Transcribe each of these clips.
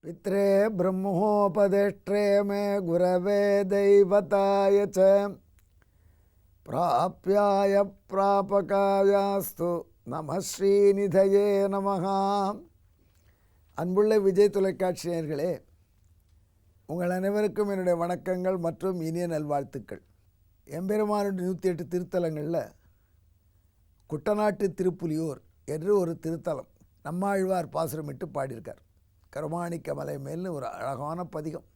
पित्रे ब्रह्मोपदेष्ट्रे मे गुरवे दैवताय च प्राप्याय प्रापकायास्तु நம ஸ்ரீநிதயே நமஹா. அன்புள்ள விஜய் தொலைக்காட்சி நேயர்களே, உங்கள் அனைவருக்கும் என்னுடைய வணக்கங்கள் மற்றும் இனிய நல்வாழ்த்துக்கள். எம்பெருமானுடைய 108 திருத்தலங்களில் குட்டநாட்டு திருப்புலியூர் என்று ஒரு திருத்தலம் நம்மாழ்வார் பாசுரமிட்டு பாடியிருக்கார். கருமாணிக்க மலை மேல்னு ஒரு அழகான பதிகம்.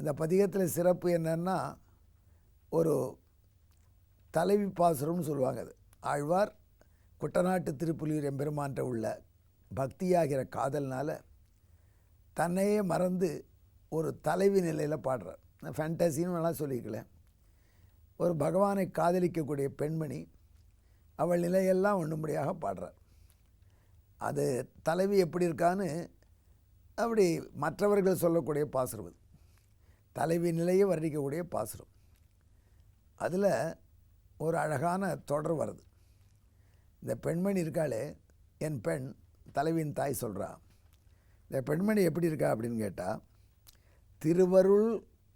இந்த பதிகத்தில் சிறப்பு என்னன்னா, ஒரு தலைவி பாசுரம்னு சொல்லுவாங்க. அது ஆழ்வார் குட்டநாட்டு திருப்புலியூர் எம்பெருமான்ட்ட உள்ள பக்தியாகிற காதல்னால் தன்னையே மறந்து ஒரு தலைவி நிலையில் பாடுறார். ஃபேண்டசின்னு வேணால் சொல்லிக்கல. ஒரு பகவானை காதலிக்கக்கூடிய பெண்மணி அவள் நிலையெல்லாம் ஒன்றும்படியாக பாடுறார். அது தலைவி எப்படி இருக்கான்னு அப்படி மற்றவர்கள் சொல்லக்கூடிய பாசுரம். அது தலைவி நிலையை வர்ணிக்கக்கூடிய பாசுரம். அதில் ஒரு அழகான தொடர் வருது. இந்த பெண்மணி இருக்காளே, என் பெண், தலைவியின் தாய் சொல்கிறா. இந்த பெண்மணி எப்படி இருக்கா அப்படின்னு கேட்டால், திருவருள்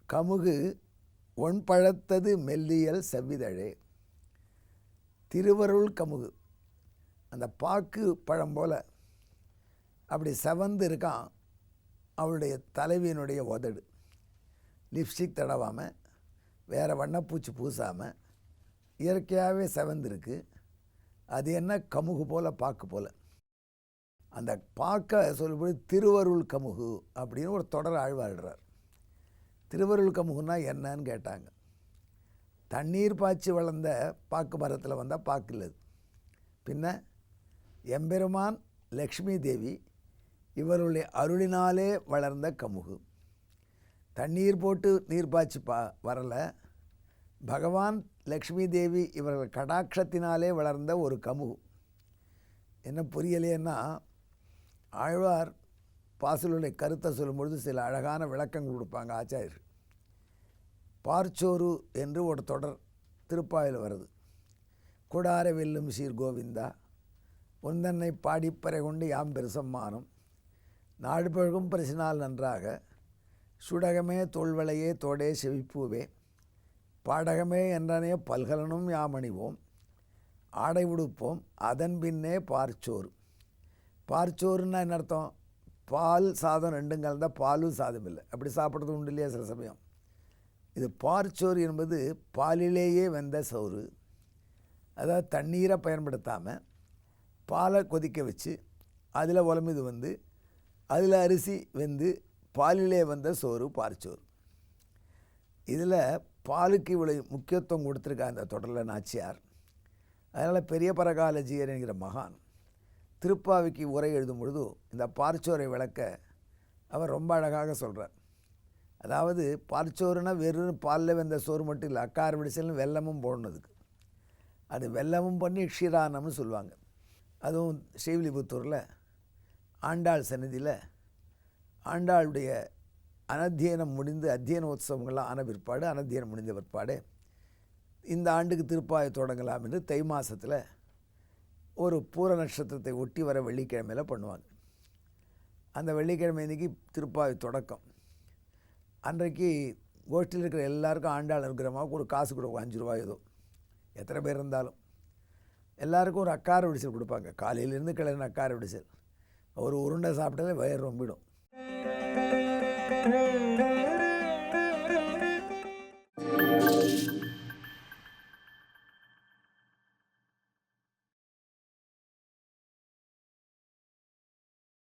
கமுகு ஒன்பழத்தது மெல்லியல் செவ்விதழே. திருவருள் கமுகு, அந்த பாக்கு பழம் போல் அப்படி செவந்து இருக்கான் அவளுடைய தலைவியினுடைய உதடு. லிப்ஸ்டிக் தடவாமல், வேறு வண்ணப்பூச்சி பூசாமல் இயற்கையாகவே செவந்திருக்கு. அது என்ன கமுகு போல், பாக்கு போல். அந்த பாக்கை சொல்லும்போது திருவருள் கமுகு அப்படின்னு ஒரு தொடர் ஆழ்வாடுறார். திருவருள் கமுகுன்னா என்னன்னு கேட்டாங்க. தண்ணீர் பாய்ச்சி வளர்ந்த பாக்கு மரத்தில் வந்தால் பாக்கு இல்லை. பின்ன எம்பெருமான் லக்ஷ்மி தேவி இவருடைய அருளினாலே வளர்ந்த கமுகு. தண்ணீர் போட்டு நீர் பாய்ச்சி வரலை, பகவான் லக்ஷ்மி தேவி இவர்கள் கடாட்சத்தினாலே வளர்ந்த ஒரு கமுகு. என்ன புரியலையேன்னா, ஆழ்வார் பாசுலுடைய கருத்தை சொல்லும்பொழுது சில அழகான விளக்கங்கள் கொடுப்பாங்க ஆச்சாரியர். பார்ச்சோறு என்று ஒரு தொடர் திருப்பாயில் வருது. கூடார வெல்லும் சீர் கோவிந்தா, உந்தன்னை பாடிப்பறை கொண்டு யாம் பெருசம்மானம், நாடு பழகும் பரிசினால் நன்றாக, சுடகமே தோல்வளையே தோடே செவிப்பூவே, பாடகமே என்றனே பல்கலனும் யாமணிவோம், ஆடை உடுப்போம் அதன் பின்னே பார்ச்சோறு. பார்ச்சோறுன்னா என்ன அர்த்தம்? பால் சாதம் ரெண்டும் கலந்தால் பாலும் சாதம் இல்லை, அப்படி சாப்பிட்றது உண்டு இல்லையா சில சமயம். இது பார்ச்சோறு என்பது பாலிலேயே வெந்த சோறு. அதாவது தண்ணீரை பயன்படுத்தாமல் பாலை கொதிக்க வச்சு அதில் உலமிது வந்து அதில் அரிசி வெந்து பாலிலே வந்த சோறு பார்ச்சோறு. இதில் பாலுக்கு இவ்வளோ முக்கியத்துவம் கொடுத்துருக்கா இந்த தொடரில் நாச்சியார். அதனால் பெரிய பரகாலஜியர் என்கிற மகான் திருப்பாவிக்கு உரை எழுதும் பொழுது இந்த பார்ச்சோரை விளக்க அவர் ரொம்ப அழகாக சொல்கிறார். அதாவது பார்ச்சோறுனா வெறும் பாலில் வெந்த சோறு மட்டும் இல்லை, அக்கார விடிசல்னு வெல்லமும் போடணுதுக்கு. அது வெல்லமும் பண்ணி க்ஷீரானம்னு சொல்லுவாங்க. அதுவும் ஸ்ரீவில்லிபுத்தூரில் ஆண்டாள் சந்நிதியில் ஆண்டாளுடைய அனத்தியனம் முடிந்து அத்தியன உற்சவங்கள்லாம் ஆன பிற்பாடு, அனத்தியனம் முடிந்த பிற்பாடு இந்த ஆண்டுக்கு திருப்பாயை தொடங்கலாம் என்று தை மாதத்தில் ஒரு பூர நட்சத்திரத்தை ஒட்டி வர வெள்ளிக்கிழமையில் பண்ணுவாங்க. அந்த வெள்ளிக்கிழமை இன்றைக்கி திருப்பாயை தொடக்கம். அன்றைக்கு கோஷ்டியில் இருக்கிற எல்லாருக்கும் ஆண்டாள் அனுகிரகமாக ஒரு காசு கொடுக்கும், 5 ரூபாய் ஏதோ, எத்தனை பேர் இருந்தாலும் எல்லாருக்கும் ஒரு அக்கார விடிசல் கொடுப்பாங்க. காலையிலேருந்து கிளறின அக்கார விடிசல் ஒரு உருண்டை சாப்பிட்டாலே வயிறு ரொம்பிடும்.